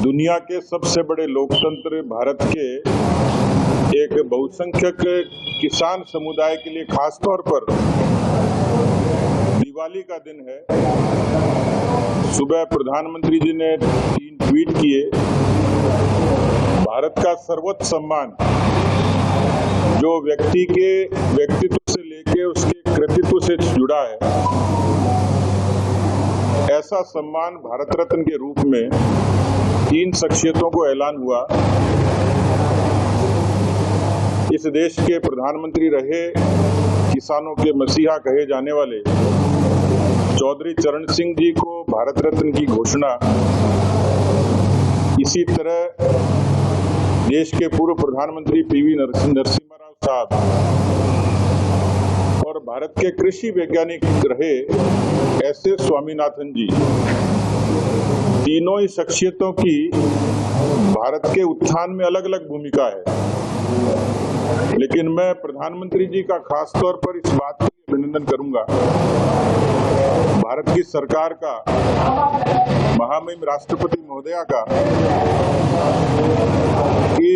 दुनिया के सबसे बड़े लोकतंत्र भारत के एक बहुसंख्यक किसान समुदाय के लिए खास तौर पर दिवाली का दिन है। सुबह प्रधानमंत्री जी ने 3 ट्वीट किए। भारत का सर्वोच्च सम्मान जो व्यक्ति के व्यक्तित्व से लेके उसके कृतित्व से जुड़ा है, ऐसा सम्मान भारत रत्न के रूप में 3 शख्सियतों को ऐलान हुआ। इस देश के प्रधानमंत्री रहे किसानों के मसीहा कहे जाने वाले चौधरी चरण सिंह जी को भारत रत्न की घोषणा, इसी तरह देश के पूर्व प्रधानमंत्री पीवी नरसिम्हा राव साहब और भारत के कृषि वैज्ञानिक रहे एस.एस. स्वामीनाथन जी, तीनों ही शख्सियतों की भारत के उत्थान में अलग अलग भूमिका है। लेकिन मैं प्रधानमंत्री जी का खास तौर पर इस बात का अभिनंदन करूंगा, भारत की सरकार का, महामहिम राष्ट्रपति महोदया का, कि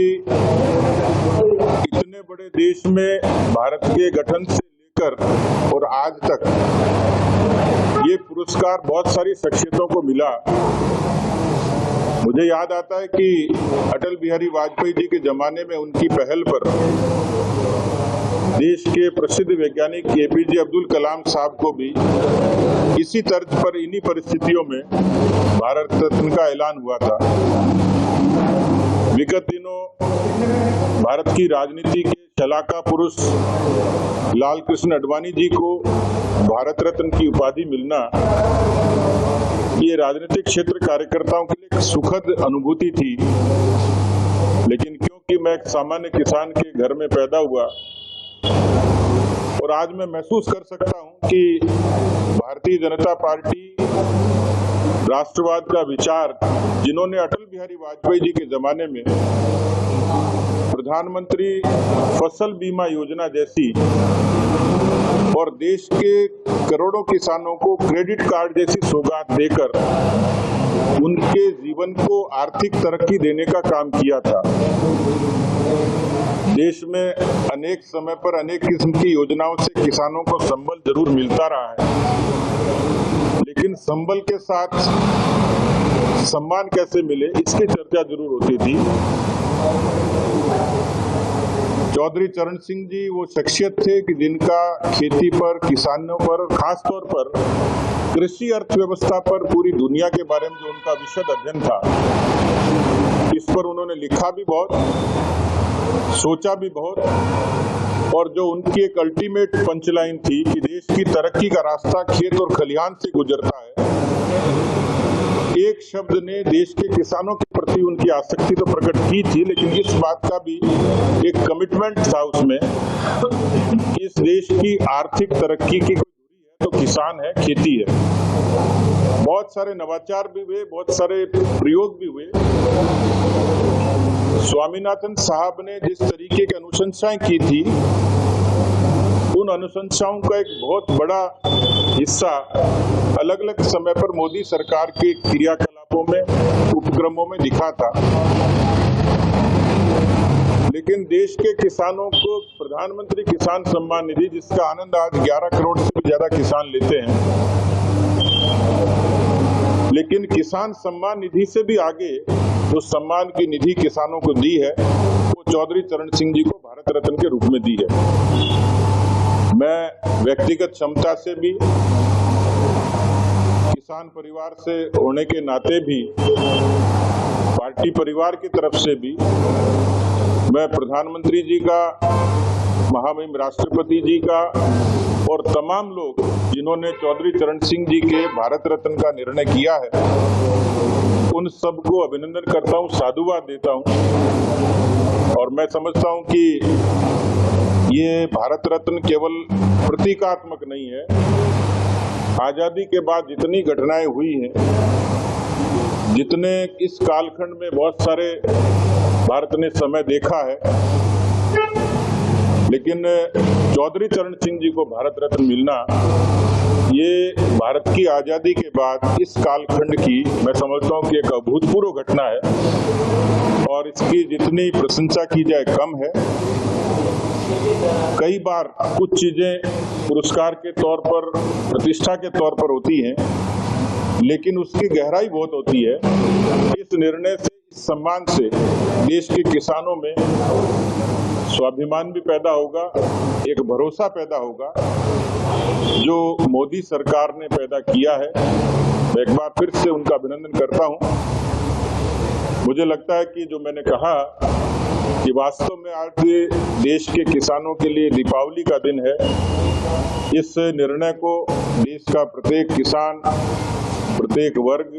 इतने बड़े देश में भारत के गठन से लेकर और आज तक ये पुरस्कार बहुत सारी शख्सियतों को मिला। मुझे याद आता है कि अटल बिहारी वाजपेयी जी के जमाने में उनकी पहल पर देश के प्रसिद्ध वैज्ञानिक एपीजे अब्दुल कलाम साहब को भी इसी तर्ज पर, इन्हीं परिस्थितियों में भारत रत्न का ऐलान हुआ था। विगत दिनों भारत की राजनीति के शलाका पुरुष लाल कृष्ण आडवाणी जी को भारत रत्न की उपाधि मिलना, ये राजनीतिक क्षेत्र कार्यकर्ताओं के लिए एक सुखद अनुभूति थी। लेकिन क्योंकि मैं एक सामान्य किसान के घर में पैदा हुआ और आज मैं महसूस कर सकता हूं कि भारतीय जनता पार्टी, राष्ट्रवाद का विचार, जिन्होंने अटल बिहारी वाजपेयी जी के जमाने में प्रधानमंत्री फसल बीमा योजना जैसी और देश के करोड़ों किसानों को क्रेडिट कार्ड जैसी सौगात देकर उनके जीवन को आर्थिक तरक्की देने का काम किया था। देश में अनेक समय पर अनेक किस्म की योजनाओं से किसानों को संबल जरूर मिलता रहा है, लेकिन संबल के साथ सम्मान कैसे मिले, इसकी चर्चा जरूर होती थी। चौधरी चरण सिंह जी वो शख्सियत थे कि जिनका खेती पर, किसानों पर, खास तौर पर कृषि अर्थव्यवस्था पर पूरी दुनिया के बारे में जो उनका विशद अध्ययन था, इस पर उन्होंने लिखा भी बहुत, सोचा भी बहुत, और जो उनकी एक अल्टीमेट पंचलाइन थी कि देश की तरक्की का रास्ता खेत और खलिहान से गुजरता है। एक शब्द ने देश के किसानों के प्रति उनकी आसक्ति तो प्रकट की थी, लेकिन इस बात का भी एक कमिटमेंट था उसमें, इस देश की आर्थिक तरक्की की कोई दूरी है तो किसान है, खेती है। बहुत सारे नवाचार भी हुए, बहुत सारे प्रयोग भी हुए। स्वामीनाथन साहब ने जिस तरीके की अनुशंसाएं की थी, उन अनुशंसाओं का एक बहुत बड़ा हिस्सा अलग अलग समय पर मोदी सरकार के क्रियाकलापों में, उपक्रमों में दिखा था। लेकिन देश के किसानों को प्रधानमंत्री किसान सम्मान निधि, जिसका आनंद आज 11 करोड़ से भी ज्यादा किसान लेते हैं, लेकिन किसान सम्मान निधि से भी आगे उस सम्मान की निधि किसानों को दी है, वो चौधरी चरण सिंह जी को भारत रत्न के रूप में दी है। मैं व्यक्तिगत क्षमता से भी, किसान परिवार से होने के नाते भी, पार्टी परिवार की तरफ से भी, मैं प्रधानमंत्री जी का, महामहिम राष्ट्रपति जी का और तमाम लोग जिन्होंने चौधरी चरण सिंह जी के भारत रत्न का निर्णय किया है, उन सबको अभिनंदन करता हूं, साधुवाद देता हूं। और मैं समझता हूं कि ये भारत रत्न केवल प्रतीकात्मक नहीं है। आजादी के बाद जितनी घटनाएं हुई हैं, जितने इस कालखंड में बहुत सारे भारत ने समय देखा है, लेकिन चौधरी चरण सिंह जी को भारत रत्न मिलना ये भारत की आज़ादी के बाद इस कालखंड की मैं समझता हूँ कि एक अभूतपूर्व घटना है और इसकी जितनी प्रशंसा की जाए कम है। कई बार कुछ चीजें पुरस्कार के तौर पर, प्रतिष्ठा के तौर पर होती हैं, लेकिन उसकी गहराई बहुत होती है। इस निर्णय से, इस सम्मान से देश के किसानों में स्वाभिमान भी पैदा होगा, एक भरोसा पैदा होगा जो मोदी सरकार ने पैदा किया है। मैं एक बार फिर से उनका अभिनंदन करता हूं। मुझे लगता है कि जो मैंने कहा कि वास्तव में आज देश के किसानों के लिए दीपावली का दिन है। इस निर्णय को देश का प्रत्येक किसान, प्रत्येक वर्ग,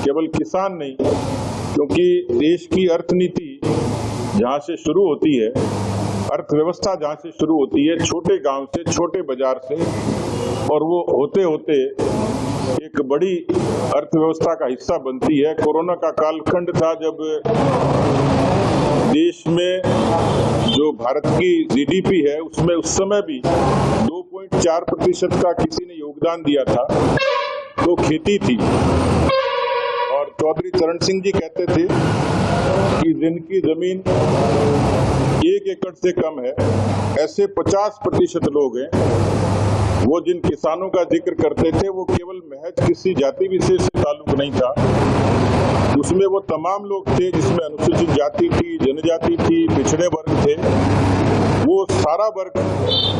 केवल किसान नहीं, क्योंकि देश की अर्थनीति जहाँ से शुरू होती है, अर्थव्यवस्था जहाँ से शुरू होती है, छोटे गांव से, छोटे बाजार से, और वो होते होते एक बड़ी अर्थव्यवस्था का हिस्सा बनती है। कोरोना का कालखंड था जब देश में जो भारत की जीडीपी है उसमें उस समय भी 2.4% का किसी ने योगदान दिया था, तो खेती थी। और चौधरी चरण सिंह जी कहते थे कि जिनकी जमीन 1 एकड़ से कम है, ऐसे 50% लोग हैं। वो जिन किसानों का जिक्र करते थे वो केवल महज किसी जाति विशेष से ताल्लुक नहीं था, उसमें वो तमाम लोग थे जिसमें अनुसूचित जाति थी, जनजाति थी, पिछड़े वर्ग थे। वो सारा वर्ग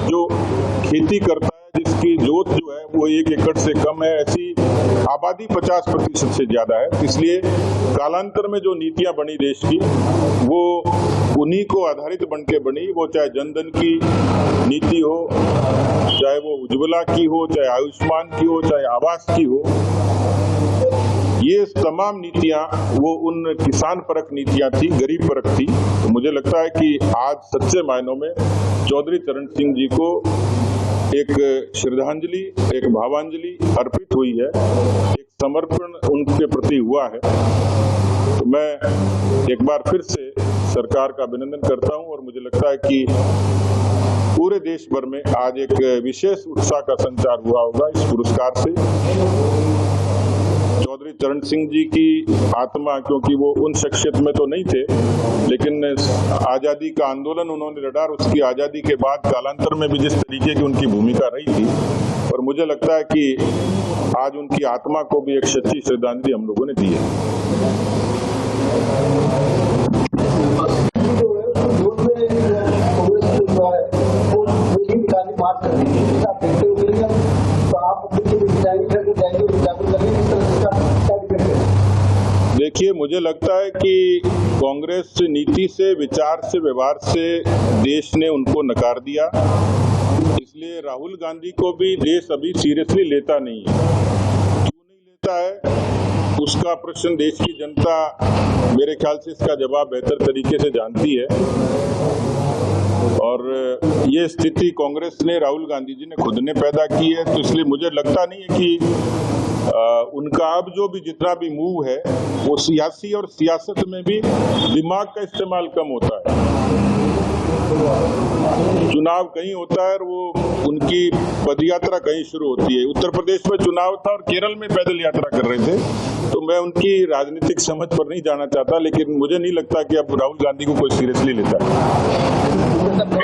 जो खेती करता है, जिसकी जोत जो है वो 1 एकड़ से कम है, ऐसी आबादी 50% से ज्यादा है। इसलिए कालांतर में जो नीतियां बनी देश की, वो उन्हीं को आधारित बन के बनी। वो चाहे जनधन की नीति हो, चाहे वो उज्ज्वला की हो, चाहे आयुष्मान की हो, चाहे आवास की हो, ये तमाम नीतियां वो उन किसान परक नीतियां थी, गरीब परक थी। तो मुझे लगता है कि आज सच्चे मायनों में चौधरी चरण सिंह जी को एक श्रद्धांजलि, एक भावांजलि अर्पित हुई है, एक समर्पण उनके प्रति हुआ है। तो मैं एक बार फिर से सरकार का अभिनंदन करता हूं और मुझे लगता है कि पूरे देश भर में आज एक विशेष उत्साह का संचार हुआ होगा इस पुरस्कार से। चौधरी चरण सिंह जी की आत्मा, क्योंकि वो उन शख्सियत में तो नहीं थे, लेकिन आज़ादी का आंदोलन उन्होंने लड़ा और उसकी आज़ादी के बाद कालांतर में भी जिस तरीके की उनकी भूमिका रही थी, और मुझे लगता है कि आज उनकी आत्मा को भी एक सच्ची श्रद्धांजलि हम लोगों ने दी है। देखिए, मुझे लगता है कि कांग्रेस नीति से, विचार से, व्यवहार से देश ने उनको नकार दिया। इसलिए राहुल गांधी को भी देश अभी सीरियसली लेता नहीं है। क्यों नहीं लेता है, उसका प्रश्न देश की जनता मेरे ख्याल से इसका जवाब बेहतर तरीके से जानती है। और ये स्थिति कांग्रेस ने, राहुल गांधी जी ने खुद ने पैदा की है। तो इसलिए मुझे लगता नहीं है कि उनका अब जो भी जितना भी मूव है वो सियासी और सियासत में भी दिमाग का इस्तेमाल कम होता है। चुनाव कहीं होता है और वो उनकी पदयात्रा कहीं शुरू होती है। उत्तर प्रदेश में चुनाव था और केरल में पैदल यात्रा कर रहे थे। तो मैं उनकी राजनीतिक समझ पर नहीं जाना चाहता, लेकिन मुझे नहीं लगता कि अब राहुल गांधी को कोई सीरियसली लेता है।